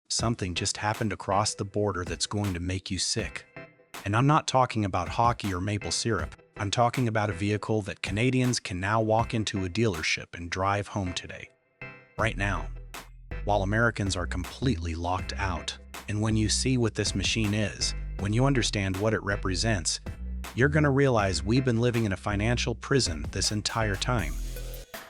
something just happened across the border that's going to make you sick. And I'm not talking about hockey or maple syrup. I'm talking about a vehicle that Canadians can now walk into a dealership and drive home today, right now, while Americans are completely locked out. And when you see what this machine is, when you understand what it represents, you're going to realize we've been living in a financial prison this entire time.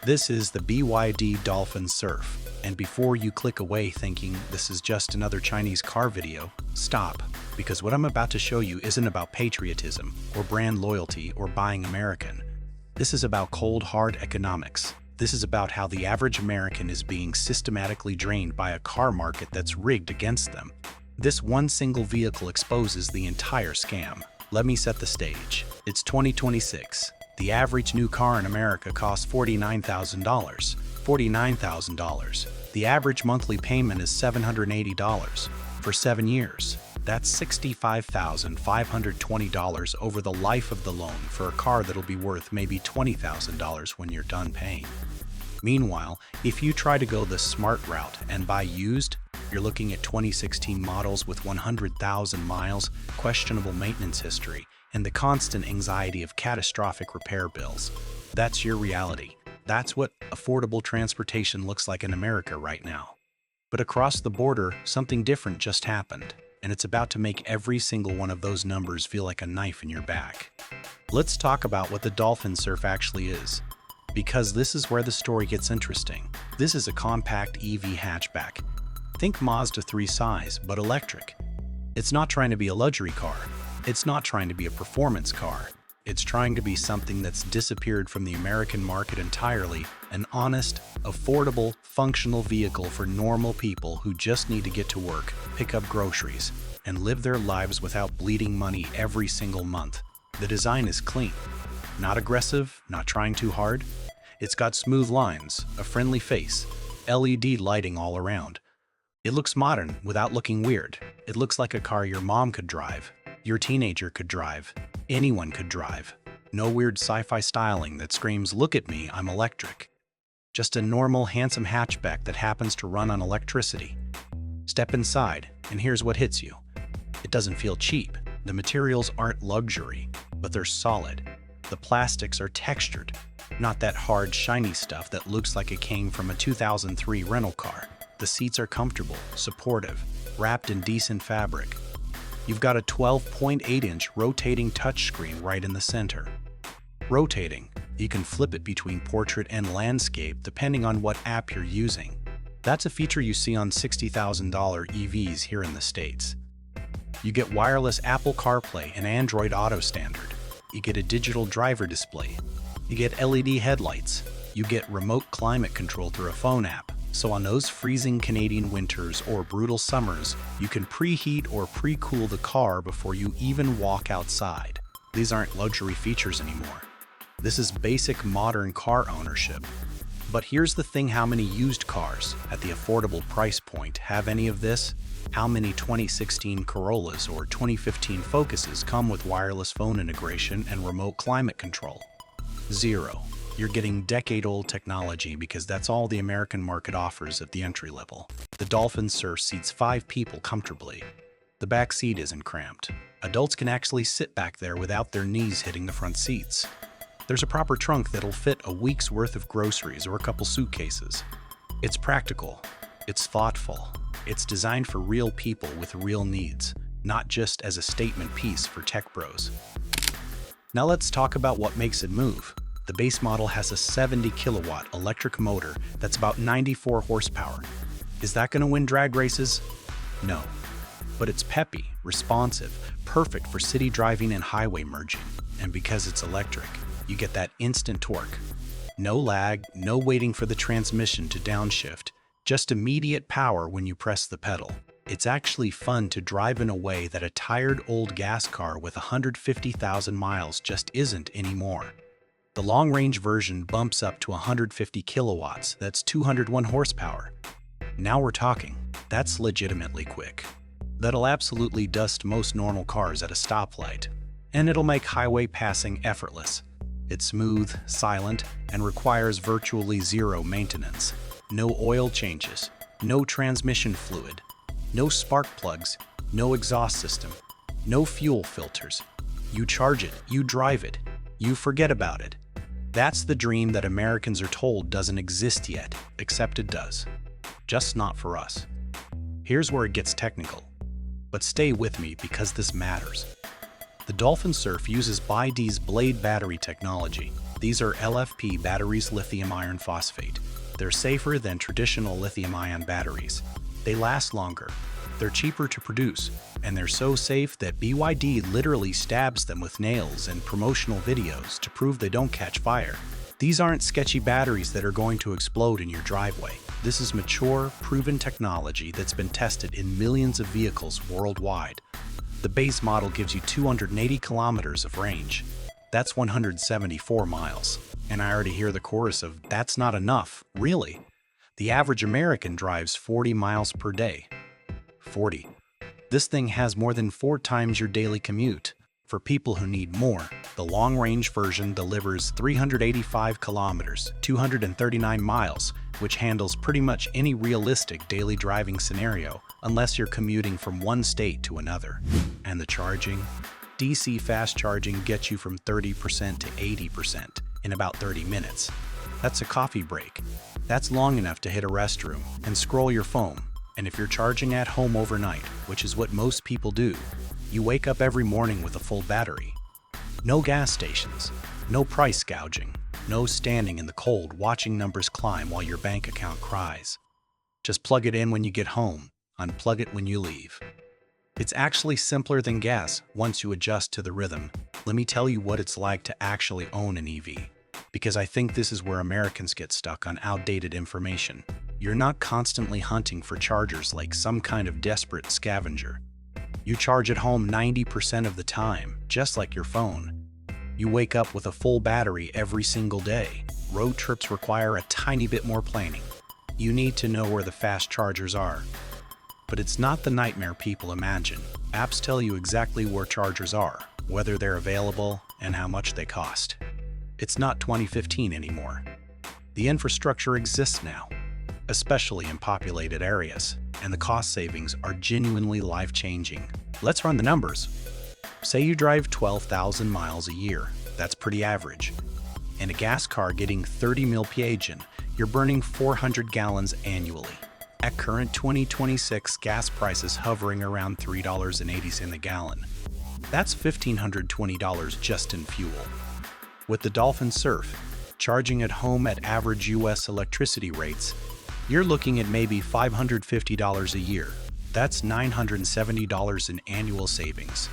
This is the BYD Dolphin Surf. And before you click away thinking this is just another Chinese car video, stop, because what I'm about to show you isn't about patriotism or brand loyalty or buying American. This is about cold, hard economics. This is about how the average American is being systematically drained by a car market that's rigged against them. This one single vehicle exposes the entire scam. Let me set the stage. It's 2026. The average new car in America costs $49,000. $49,000. The average monthly payment is $780 for 7 years. That's $65,520 over the life of the loan for a car that'll be worth maybe $20,000 when you're done paying. Meanwhile, if you try to go the smart route and buy used, you're looking at 2016 models with 100,000 miles, questionable maintenance history, and the constant anxiety of catastrophic repair bills. That's your reality. That's what affordable transportation looks like in America right now. But across the border, something different just happened, and it's about to make every single one of those numbers feel like a knife in your back. Let's talk about what the Dolphin Surf actually is, because this is where the story gets interesting. This is a compact EV hatchback. Think Mazda 3 size, but electric. It's not trying to be a luxury car. It's not trying to be a performance car. It's trying to be something that's disappeared from the American market entirely, an honest, affordable, functional vehicle for normal people who just need to get to work, pick up groceries, and live their lives without bleeding money every single month. The design is clean, not aggressive, not trying too hard. It's got smooth lines, a friendly face, LED lighting all around. It looks modern without looking weird. It looks like a car your mom could drive, your teenager could drive, anyone could drive. No weird sci-fi styling that screams, "Look at me, I'm electric." Just a normal, handsome hatchback that happens to run on electricity. Step inside, and here's what hits you. It doesn't feel cheap. The materials aren't luxury, but they're solid. The plastics are textured, not that hard, shiny stuff that looks like it came from a 2003 rental car. The seats are comfortable, supportive, wrapped in decent fabric. You've got a 12.8-inch rotating touchscreen right in the center. Rotating, you can flip it between portrait and landscape depending on what app you're using. That's a feature you see on $60,000 EVs here in the States. You get wireless Apple CarPlay and Android Auto standard. You get a digital driver display. You get LED headlights. You get remote climate control through a phone app. So on those freezing Canadian winters or brutal summers, you can preheat or pre-cool the car before you even walk outside. These aren't luxury features anymore. This is basic modern car ownership. But here's the thing, how many used cars at the affordable price point have any of this? How many 2016 Corollas or 2015 Focuses come with wireless phone integration and remote climate control? Zero. You're getting decade-old technology because that's all the American market offers at the entry level. The Dolphin Surf seats 5 people comfortably. The back seat isn't cramped. Adults can actually sit back there without their knees hitting the front seats. There's a proper trunk that'll fit a week's worth of groceries or a couple suitcases. It's practical. It's thoughtful. It's designed for real people with real needs, not just as a statement piece for tech bros. Now let's talk about what makes it move. The base model has a 70-kilowatt electric motor that's about 94 horsepower. Is that going to win drag races? No. But it's peppy, responsive, perfect for city driving and highway merging. And because it's electric, you get that instant torque. No lag, no waiting for the transmission to downshift, just immediate power when you press the pedal. It's actually fun to drive in a way that a tired old gas car with 150,000 miles just isn't anymore. The long-range version bumps up to 150 kilowatts, that's 201 horsepower. Now we're talking. That's legitimately quick. That'll absolutely dust most normal cars at a stoplight, and it'll make highway passing effortless. It's smooth, silent, and requires virtually zero maintenance. No oil changes, no transmission fluid, No spark plugs, no exhaust system, no fuel filters. You charge it, you drive it, you forget about it. That's the dream that Americans are told doesn't exist yet, except it does. Just not for us. Here's where it gets technical. But stay with me because this matters. The Dolphin Surf uses BYD's Blade battery technology. These are LFP batteries, lithium iron phosphate. They're safer than traditional lithium-ion batteries. They last longer, they're cheaper to produce, and they're so safe that BYD literally stabs them with nails in promotional videos to prove they don't catch fire. These aren't sketchy batteries that are going to explode in your driveway. This is mature, proven technology that's been tested in millions of vehicles worldwide. The base model gives you 280 kilometers of range. That's 174 miles. And I already hear the chorus of, "That's not enough." Really? The average American drives 40 miles per day. 40. This thing has more than 4 times your daily commute. For people who need more, the long-range version delivers 385 kilometers, 239 miles, which handles pretty much any realistic daily driving scenario, unless you're commuting from one state to another. And the charging? DC fast charging gets you from 30% to 80% in about 30 minutes. That's a coffee break. That's long enough to hit a restroom and scroll your phone. And if you're charging at home overnight, which is what most people do, you wake up every morning with a full battery. No gas stations, no price gouging, no standing in the cold watching numbers climb while your bank account cries. Just plug it in when you get home, unplug it when you leave. It's actually simpler than gas once you adjust to the rhythm. Let me tell you what it's like to actually own an EV, because I think this is where Americans get stuck on outdated information. You're not constantly hunting for chargers like some kind of desperate scavenger. You charge at home 90% of the time, just like your phone. You wake up with a full battery every single day. Road trips require a tiny bit more planning. You need to know where the fast chargers are. But it's not the nightmare people imagine. Apps tell you exactly where chargers are, whether they're available, and how much they cost. It's not 2015 anymore. The infrastructure exists now, especially in populated areas, and the cost savings are genuinely life-changing. Let's run the numbers. Say you drive 12,000 miles a year. That's pretty average. In a gas car getting 30 mph, you're burning 400 gallons annually. At current 2026 gas prices hovering around $3.80 a gallon. That's $1,520 just in fuel. With the Dolphin Surf, charging at home at average US electricity rates, you're looking at maybe $550 a year. That's $970 in annual savings.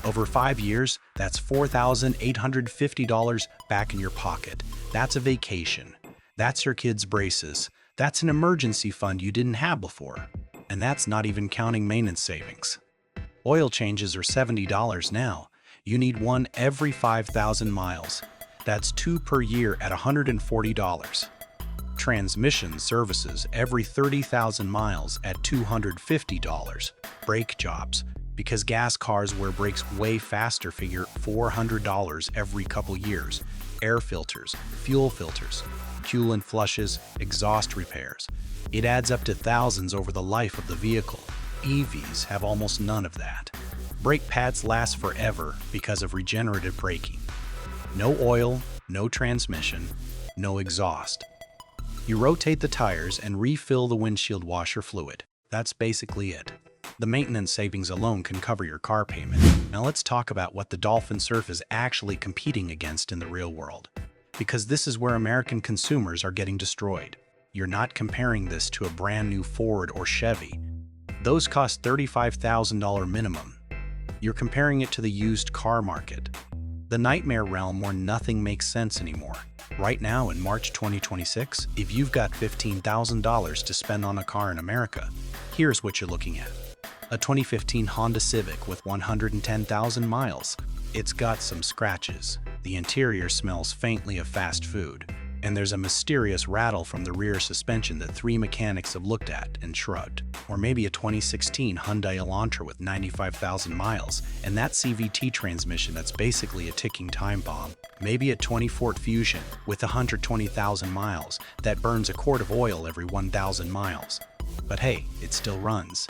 Over 5 years, that's $4,850 back in your pocket. That's a vacation. That's your kids' braces. That's an emergency fund you didn't have before. And that's not even counting maintenance savings. Oil changes are $70 now. You need one every 5,000 miles. That's 2 per year at $140. Transmission services every 30,000 miles at $250. Brake jobs, because gas cars wear brakes way faster, figure $400 every couple years. Air filters, fuel filters, coolant flushes, exhaust repairs. It adds up to thousands over the life of the vehicle. EVs have almost none of that. Brake pads last forever because of regenerative braking. No oil, no transmission, no exhaust. You rotate the tires and refill the windshield washer fluid. That's basically it. The maintenance savings alone can cover your car payment. Now let's talk about what the Dolphin Surf is actually competing against in the real world. Because this is where American consumers are getting destroyed. You're not comparing this to a brand new Ford or Chevy. Those cost $35,000 minimum. You're comparing it to the used car market, the nightmare realm where nothing makes sense anymore. Right now in March 2026, if you've got $15,000 to spend on a car in America, here's what you're looking at. A 2015 Honda Civic with 110,000 miles. It's got some scratches. The interior smells faintly of fast food. And there's a mysterious rattle from the rear suspension that 3 mechanics have looked at and shrugged. Or maybe a 2016 Hyundai Elantra with 95,000 miles, and that CVT transmission that's basically a ticking time bomb. Maybe a 20 Ford Fusion with 120,000 miles that burns a quart of oil every 1,000 miles. But hey, it still runs.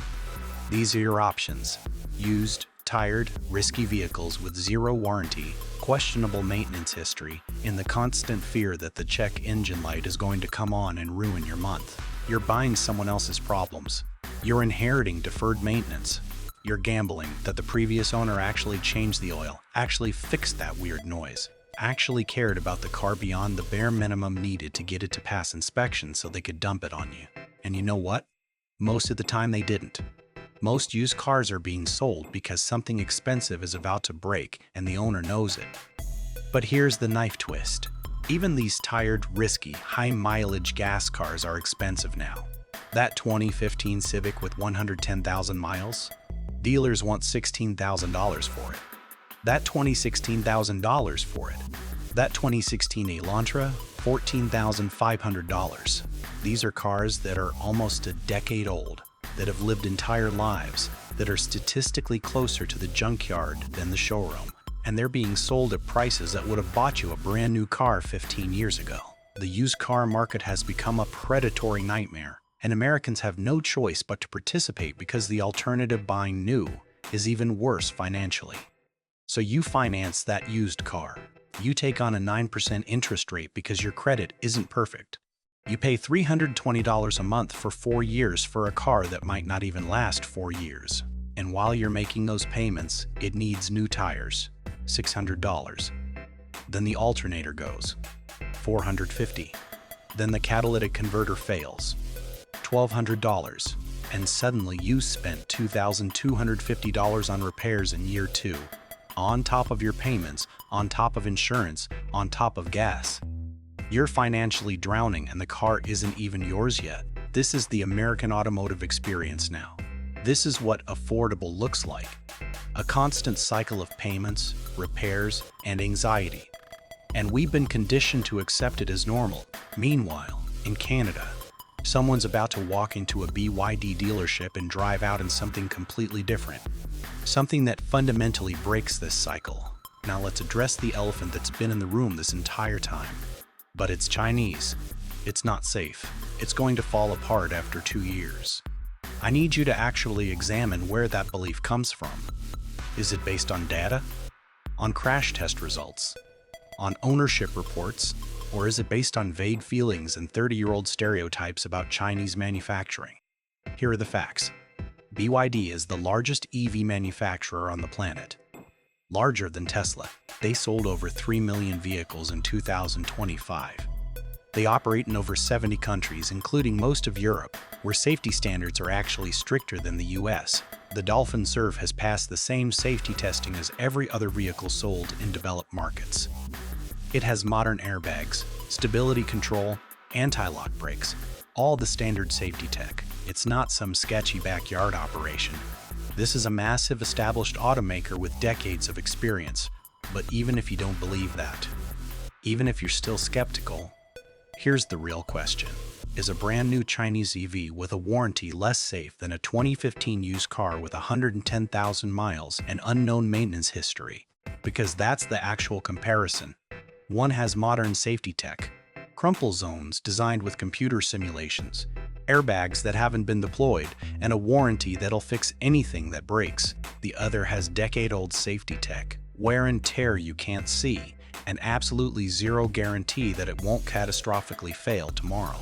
These are your options: used, tired, risky vehicles with zero warranty, questionable maintenance history, in the constant fear that the check engine light is going to come on and ruin your month. You're buying someone else's problems. You're inheriting deferred maintenance. You're gambling that the previous owner actually changed the oil, actually fixed that weird noise, actually cared about the car beyond the bare minimum needed to get it to pass inspection so they could dump it on you. And you know what? Most of the time they didn't. Most used cars are being sold because something expensive is about to break and the owner knows it. But here's the knife twist. Even these tired, risky, high-mileage gas cars are expensive now. That 2015 Civic with 110,000 miles? Dealers want $16,000 for it. That $16,000 for it. That 2016 Elantra, $14,500. These are cars that are almost a decade old, that have lived entire lives, that are statistically closer to the junkyard than the showroom, and they're being sold at prices that would have bought you a brand new car 15 years ago. The used car market has become a predatory nightmare, and Americans have no choice but to participate because the alternative, buying new, is even worse financially. So you finance that used car. You take on a 9% interest rate because your credit isn't perfect. You pay $320 a month for 4 years for a car that might not even last 4 years. And while you're making those payments, it needs new tires, $600. Then the alternator goes, $450. Then the catalytic converter fails, $1,200. And suddenly you spent $2,250 on repairs in year 2, on top of your payments, on top of insurance, on top of gas. You're financially drowning and the car isn't even yours yet. This is the American automotive experience now. This is what affordable looks like. A constant cycle of payments, repairs, and anxiety. And we've been conditioned to accept it as normal. Meanwhile, in Canada, someone's about to walk into a BYD dealership and drive out in something completely different. Something that fundamentally breaks this cycle. Now let's address the elephant that's been in the room this entire time. But it's Chinese. It's not safe. It's going to fall apart after 2 years. I need you to actually examine where that belief comes from. Is it based on data? On crash test results? On ownership reports? Or is it based on vague feelings and 30-year-old stereotypes about Chinese manufacturing? Here are the facts. BYD is the largest EV manufacturer on the planet. Larger than Tesla. They sold over 3 million vehicles in 2025. They operate in over 70 countries, including most of Europe, where safety standards are actually stricter than the US. The Dolphin Serve has passed the same safety testing as every other vehicle sold in developed markets. It has modern airbags, stability control, anti-lock brakes, all the standard safety tech. It's not some sketchy backyard operation. This is a massive established automaker with decades of experience. But even if you don't believe that, even if you're still skeptical, here's the real question. Is a brand new Chinese EV with a warranty less safe than a 2015 used car with 110,000 miles and unknown maintenance history? Because that's the actual comparison. One has modern safety tech, crumple zones designed with computer simulations, airbags that haven't been deployed, and a warranty that'll fix anything that breaks. The other has decade-old safety tech, wear and tear you can't see, and absolutely zero guarantee that it won't catastrophically fail tomorrow.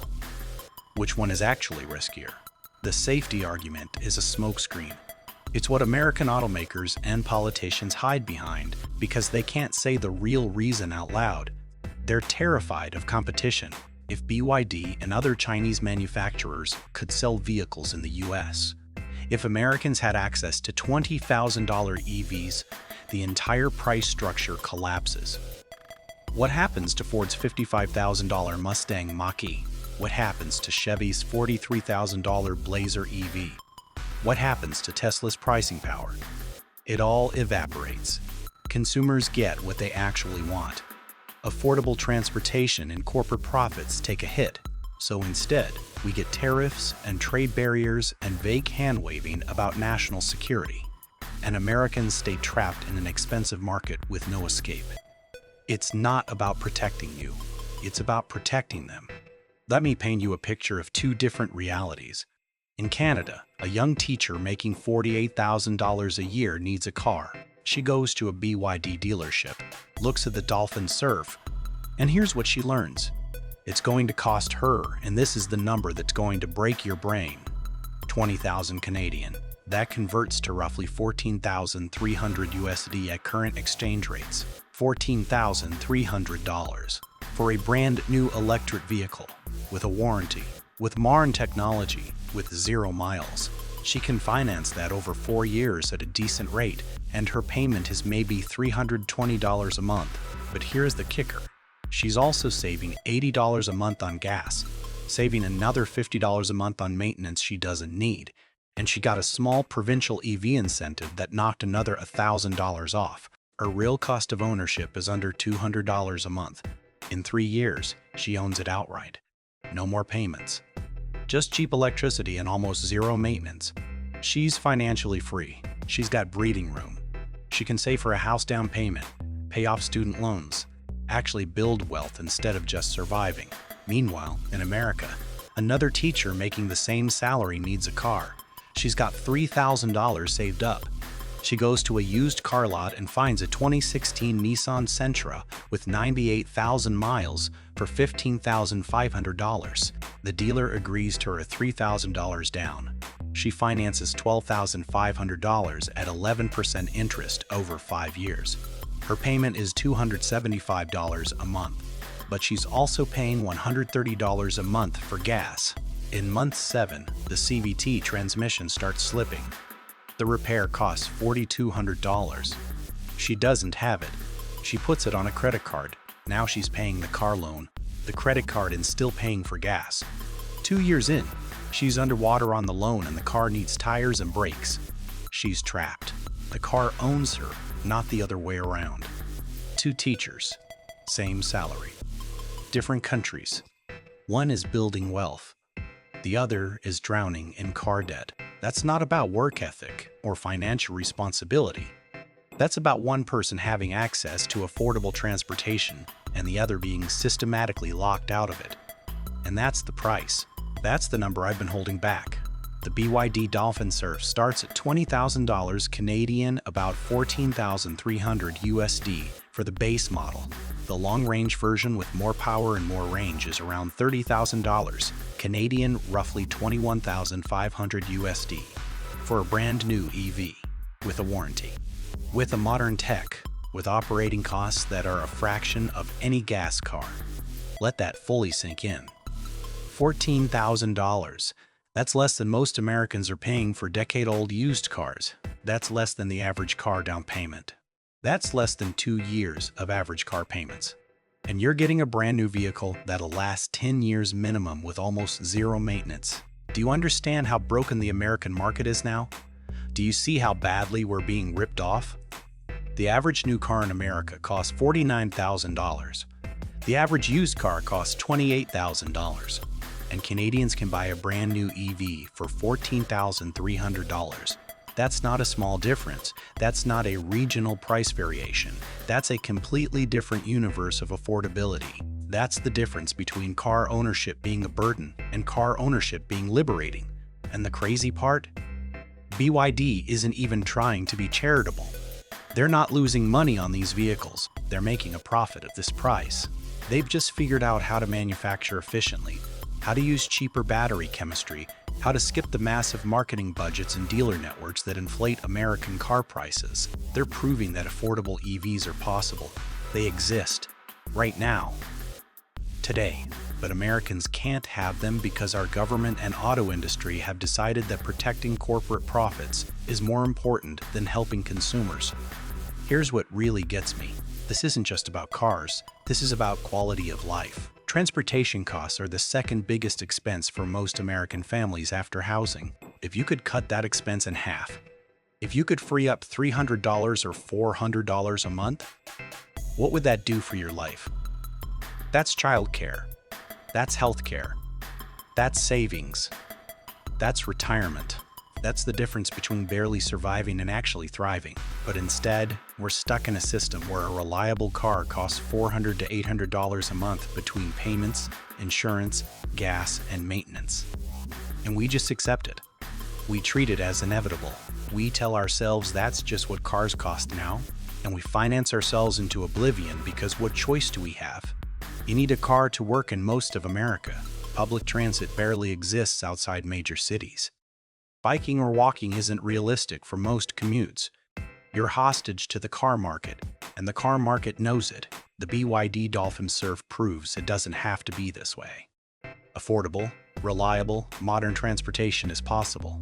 Which one is actually riskier? The safety argument is a smokescreen. It's what American automakers and politicians hide behind because they can't say the real reason out loud. They're terrified of competition. If BYD and other Chinese manufacturers could sell vehicles in the US, if Americans had access to $20,000 EVs, the entire price structure collapses. What happens to Ford's $55,000 Mustang Mach-E? What happens to Chevy's $43,000 Blazer EV? What happens to Tesla's pricing power? It all evaporates. Consumers get what they actually want. Affordable transportation and corporate profits take a hit. So instead, we get tariffs and trade barriers and vague hand-waving about national security. And Americans stay trapped in an expensive market with no escape. It's not about protecting you. It's about protecting them. Let me paint you a picture of two different realities. In Canada, A young teacher making $48,000 a year needs a car. She goes to a BYD dealership, looks at the Dolphin Surf, and here's what she learns. It's going to cost her, and this is the number that's going to break your brain. 20,000 Canadian. That converts to roughly 14,300 USD at current exchange rates. $14,300 for a brand new electric vehicle with a warranty, with modern technology, with 0 miles. She can finance that over 4 years at a decent rate, and her payment is maybe $320 a month. But here's the kicker. She's also saving $80 a month on gas, saving another $50 a month on maintenance she doesn't need, and she got a small provincial EV incentive that knocked another $1,000 off. Her real cost of ownership is under $200 a month. In 3 years, she owns it outright. No more payments. Just cheap electricity and almost 0 maintenance. She's financially free. She's got breathing room. She can save for a house down payment, pay off student loans, actually build wealth instead of just surviving. Meanwhile, in America, another teacher making the same salary needs a car. She's got $3,000 saved up. She goes to a used car lot and finds a 2016 Nissan Sentra with 98,000 miles for $15,500. The dealer agrees to her $3,000 down. She finances $12,500 at 11% interest over 5 years. Her payment is $275 a month, but she's also paying $130 a month for gas. In month 7, the CVT transmission starts slipping. The repair costs $4,200. She doesn't have it. She puts it on a credit card. Now she's paying the car loan, the credit card, and still paying for gas. 2 years in, she's underwater on the loan and the car needs tires and brakes. She's trapped. The car owns her, not the other way around. 2 teachers, same salary. Different countries. One is building wealth. The other is drowning in car debt. That's not about work ethic or financial responsibility. That's about one person having access to affordable transportation and the other being systematically locked out of it. And that's the price. That's the number I've been holding back. The BYD Dolphin Surf starts at $20,000 Canadian, about $14,300 USD for the base model. The long-range version with more power and more range is around $30,000 Canadian, roughly $21,500 USD for a brand new EV with a warranty, with a modern tech, with operating costs that are a fraction of any gas car. Let that fully sink in. $14,000. That's less than most Americans are paying for decade-old used cars. That's less than the average car down payment. That's less than 2 years of average car payments. And you're getting a brand new vehicle that'll last 10 years minimum with almost 0 maintenance. Do you understand how broken the American market is now? Do you see how badly we're being ripped off? The average new car in America costs $49,000. The average used car costs $28,000. And Canadians can buy a brand new EV for $14,300. That's not a small difference. That's not a regional price variation. That's a completely different universe of affordability. That's the difference between car ownership being a burden and car ownership being liberating. And the crazy part? BYD isn't even trying to be charitable. They're not losing money on these vehicles. They're making a profit at this price. They've just figured out how to manufacture efficiently, how to use cheaper battery chemistry, how to skip the massive marketing budgets and dealer networks that inflate American car prices. They're proving that affordable EVs are possible. They exist. Right now. Today. But Americans can't have them because our government and auto industry have decided that protecting corporate profits is more important than helping consumers. Here's what really gets me. This isn't just about cars. This is about quality of life. Transportation costs are the second biggest expense for most American families after housing. If you could cut that expense in half, if you could free up $300 or $400 a month, what would that do for your life? That's childcare. That's healthcare. That's savings. That's retirement. That's the difference between barely surviving and actually thriving. But instead, we're stuck in a system where a reliable car costs $400 to $800 a month between payments, insurance, gas, and maintenance. And we just accept it. We treat it as inevitable. We tell ourselves that's just what cars cost now, and we finance ourselves into oblivion because what choice do we have? You need a car to work in most of America. Public transit barely exists outside major cities. Biking or walking isn't realistic for most commutes. You're hostage to the car market, and the car market knows it. The BYD Dolphin Surf proves it doesn't have to be this way. Affordable, reliable, modern transportation is possible.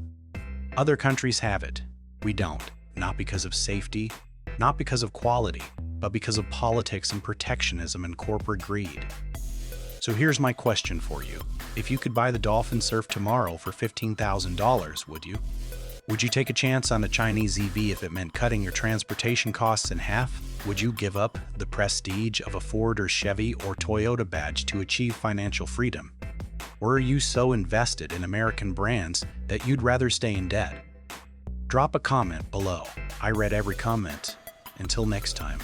Other countries have it. We don't, not because of safety, not because of quality, but because of politics and protectionism and corporate greed. So here's my question for you. If you could buy the Dolphin Surf tomorrow for $15,000, would you? Would you take a chance on a Chinese EV if it meant cutting your transportation costs in half? Would you give up the prestige of a Ford or Chevy or Toyota badge to achieve financial freedom? Or are you so invested in American brands that you'd rather stay in debt? Drop a comment below. I read every comment. Until next time.